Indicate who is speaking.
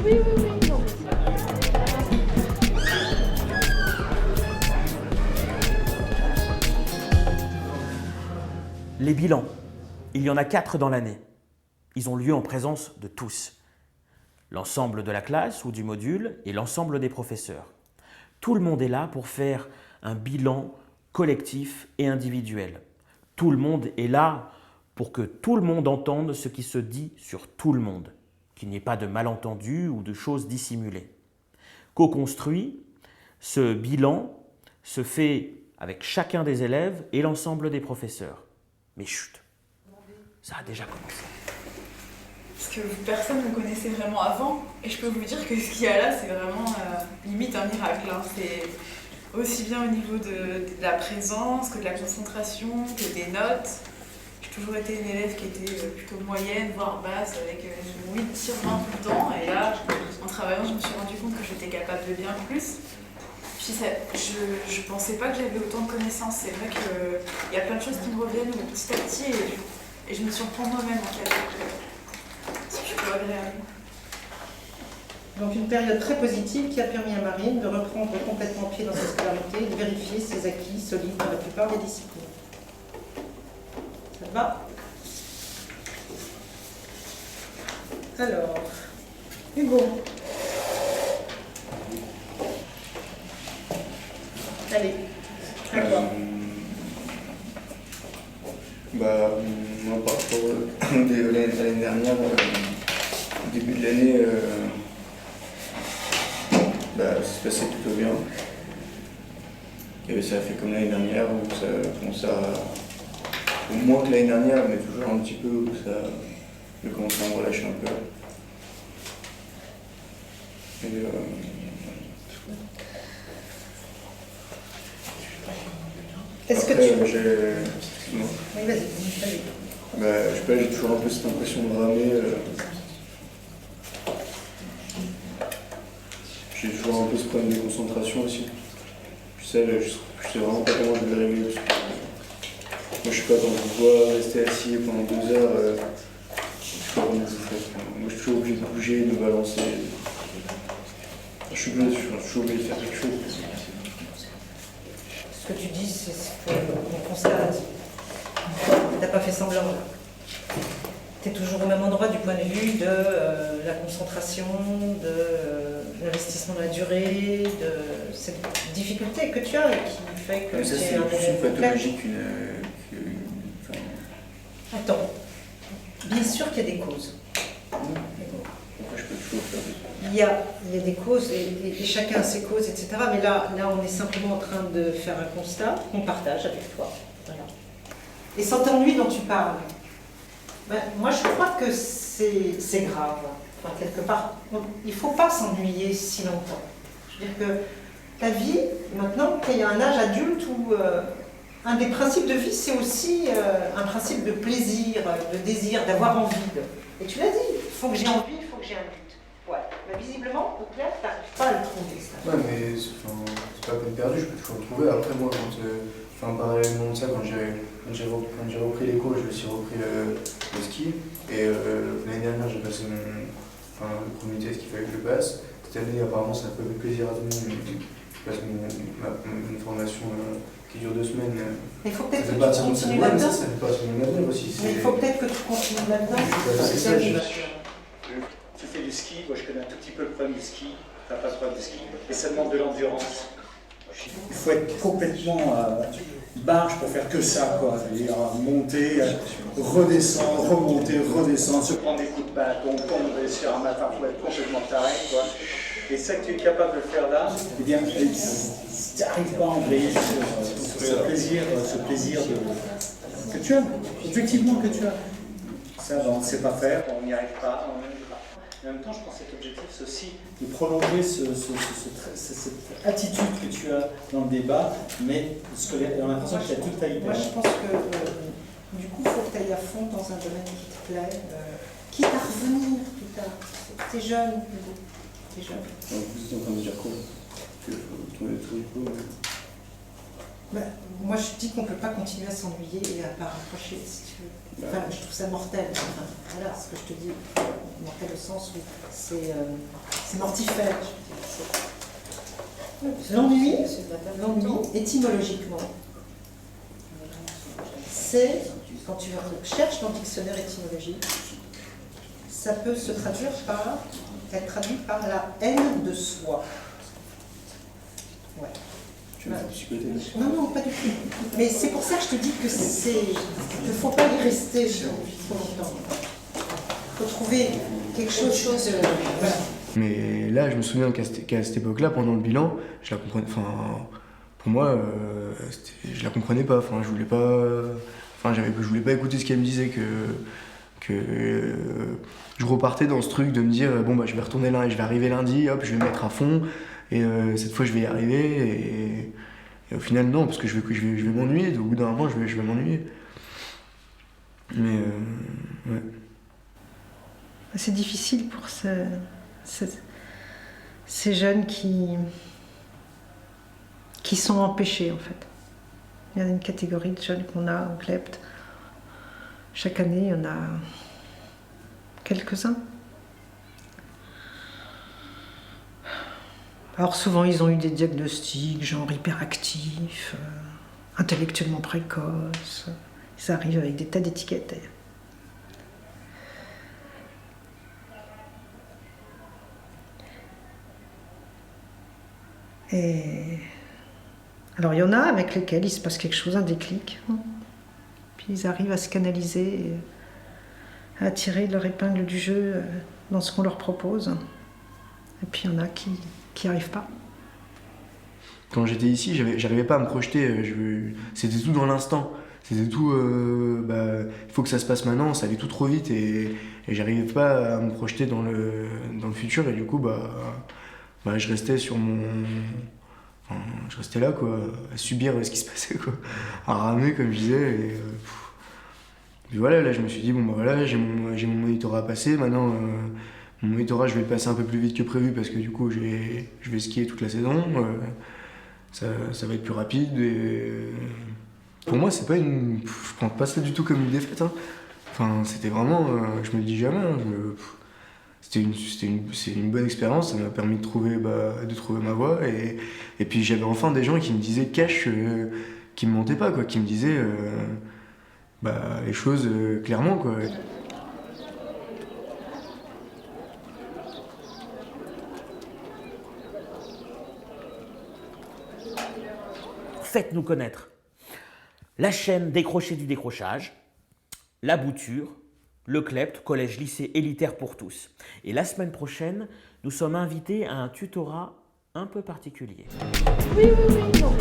Speaker 1: Oui, oui, oui. Non, mais
Speaker 2: Les bilans. Il y en a 4 dans l'année. Ils ont lieu en présence de tous. L'ensemble de la classe ou du module et l'ensemble des professeurs. Tout le monde est là pour faire un bilan collectif et individuel. Tout le monde est là pour que tout le monde entende ce qui se dit sur tout le monde, qu'il n'y ait pas de malentendus ou de choses dissimulées. Co-construit, ce bilan se fait avec chacun des élèves et l'ensemble des professeurs. Mais chut, ça a déjà commencé.
Speaker 3: Parce que personne ne me connaissait vraiment avant, et je peux vous dire que ce qu'il y a là, c'est vraiment limite un miracle. Hein. C'est aussi bien au niveau de la présence, que de la concentration, que des notes. J'ai toujours été une élève qui était plutôt moyenne, voire basse, avec 8 sur 20 tout le temps, et là, en travaillant, je me suis rendu compte que j'étais capable de bien plus. Puis je pensais pas que j'avais autant de connaissances. C'est vrai qu'il y a plein de choses qui me reviennent petit à petit, et je me surprends moi-même en fait. C'est plutôt agréable.
Speaker 4: Donc une période très positive qui a permis à Marine de reprendre complètement pied dans sa scolarité et de vérifier ses acquis solides dans la plupart des disciplines. Ça te va? Alors, Hugo. Allez, à toi.
Speaker 5: Moi, par rapport à l'année dernière, au début de l'année, ça se passait plutôt bien. Et ça a fait comme l'année dernière, où ça commence à... moins que l'année dernière, mais toujours un petit peu, où ça... je commence à me relâcher un peu. Et,
Speaker 4: Est-ce que
Speaker 5: après,
Speaker 4: tu...
Speaker 5: Excuse-moi.
Speaker 4: Oui, vas-y.
Speaker 5: Je sais pas, j'ai toujours un peu cette impression de ramer. J'ai toujours un peu ce problème de concentration aussi. Je sais vraiment pas comment je vais le régler. Moi, je sais pas, quand je vois rester assis pendant 2 heures, je sais pas comment vous faites. Moi, je suis toujours obligé de bouger, de me balancer. Je suis toujours obligé de faire quelque chose.
Speaker 4: Ce que tu dis, c'est qu'on constate. T'as pas fait semblant. Tu es toujours au même endroit du point de vue de la concentration, de l'investissement de la durée, de cette difficulté que tu as et qui fait que
Speaker 5: ça,
Speaker 4: tu
Speaker 5: c'est
Speaker 4: es un
Speaker 5: plus une
Speaker 4: élève
Speaker 5: pathologie
Speaker 4: complet.
Speaker 5: qu'une...
Speaker 4: Attends, bien sûr qu'il y a des causes.
Speaker 5: Pourquoi je peux toujours faire des...
Speaker 4: Il y a des causes et chacun a ses causes, etc. Mais là, on est simplement en train de faire un constat qu'on partage avec toi. Voilà. Et cet ennui dont tu parles, moi je crois que c'est grave. Enfin, quelque part, il ne faut pas s'ennuyer si longtemps. Je veux dire que la vie, maintenant, qu'il y a un âge adulte où un des principes de vie, c'est aussi un principe de plaisir, de désir, d'avoir envie de. Et tu l'as dit, il faut que j'ai envie, il faut que j'ai un but. Ouais. Mais visiblement, au clair, tu n'arrives pas à le trouver, ça.
Speaker 5: Ouais, mais c'est pas peine perdue, je peux toujours le trouver. Après, moi, parallèlement de ça, quand j'ai repris les cours, j'ai aussi repris le ski. Et l'année dernière, j'ai passé le premier test qu'il fallait que je passe. Cette année, apparemment, ça fait plaisir à tout le monde. Je passe une formation qui dure 2 semaines.
Speaker 4: Il faut peut-être que tu continues là-dedans.
Speaker 5: Ça fait partie de mon avenir aussi.
Speaker 4: Mais il faut peut-être que tu continues là-dedans.
Speaker 5: C'est ça,
Speaker 6: Tu fais du ski, moi je connais un tout petit peu le problème du ski, t'as pas le problème du ski, et ça demande de l'endurance. Il faut être complètement barge pour faire que ça, quoi. C'est-à-dire monter, redescendre, remonter, redescendre, se prendre des coups de bâton, tomber sur un matin, faut être complètement taré, quoi. Et ça que tu es capable de faire là, eh bien, tu n'arrives pas à embrayer ce plaisir que tu as, objectivement que tu as. Ça, on ne sait pas faire, on n'y arrive pas. En même temps, je pense que cet objectif, c'est aussi de prolonger cette attitude que tu as dans le débat, mais on a l'impression que tu as toute ta idée.
Speaker 4: Moi, je pense que du coup, il faut que tu ailles à fond dans un domaine qui te plaît, quitte à revenir plus tard. T'es jeune, Hugo. T'es jeune.
Speaker 5: En plus, tu es en train de dire quoi? Que trouver le truc.
Speaker 4: Ben, moi, je dis qu'on ne peut pas continuer à s'ennuyer et à ne pas raccrocher, si tu veux. Enfin, je trouve ça mortel. Enfin, voilà ce que je te dis. Mortel au sens où c'est mortifère. L'ennui, étymologiquement, c'est, quand tu cherches dans le dictionnaire étymologique, ça peut se traduire par, être traduit par la haine de soi. Ouais.
Speaker 5: Tu veux psychoter là?
Speaker 4: Non, pas du tout. Mais c'est pour ça que je te dis que il ne faut pas y rester trop longtemps. Il faut trouver quelque chose de... Voilà.
Speaker 5: Mais là, je me souviens qu'à cette époque-là, pendant le bilan, je la comprenais. Enfin, pour moi, je la comprenais pas. Enfin, je voulais pas écouter ce qu'elle me disait, que je repartais dans ce truc de me dire bon bah je vais retourner là et je vais arriver lundi, hop, je vais me mettre à fond et cette fois je vais y arriver et au final non, parce que je vais m'ennuyer. Au bout d'un moment, je vais m'ennuyer. Mais ouais.
Speaker 4: C'est difficile pour ces jeunes qui sont empêchés, en fait. Il y a une catégorie de jeunes qu'on a au CLEPT. Chaque année, il y en a quelques-uns. Alors souvent, ils ont eu des diagnostics, genre hyperactifs, intellectuellement précoces. Ils arrivent avec des tas d'étiquettes, d'ailleurs. Et alors il y en a avec lesquels il se passe quelque chose, un déclic. Puis ils arrivent à se canaliser, à tirer leur épingle du jeu dans ce qu'on leur propose. Et puis il y en a qui n'y arrivent pas.
Speaker 5: Quand j'étais ici, j'arrivais pas à me projeter. C'était tout dans l'instant. C'était tout. Il faut que ça se passe maintenant. Ça allait tout trop vite et j'arrivais pas à me projeter dans le futur. Et du coup, je restais je restais là, quoi, à subir ce qui se passait, quoi, à ramer, comme je disais. Et puis voilà, là, je me suis dit, bon, bah voilà, j'ai mon monitorat à passer. Maintenant, mon monitorat, je vais le passer un peu plus vite que prévu parce que du coup, je vais skier toute la saison. Ça va être plus rapide. Et pour moi, c'est pas je prends pas ça du tout comme une défaite. Hein. Enfin, c'était vraiment. Je me le dis jamais. Hein, c'est une bonne expérience, ça m'a permis de trouver ma voie et puis j'avais enfin des gens qui me disaient cash, qui me mentaient pas, quoi, qui me disaient les choses clairement, quoi.
Speaker 2: Faites-nous connaître la chaîne Décrocher du décrochage, la Bouture, le CLEPT, collège-lycée élitaire pour tous. Et la semaine prochaine, nous sommes invités à un tutorat un peu particulier.
Speaker 1: Oui, non.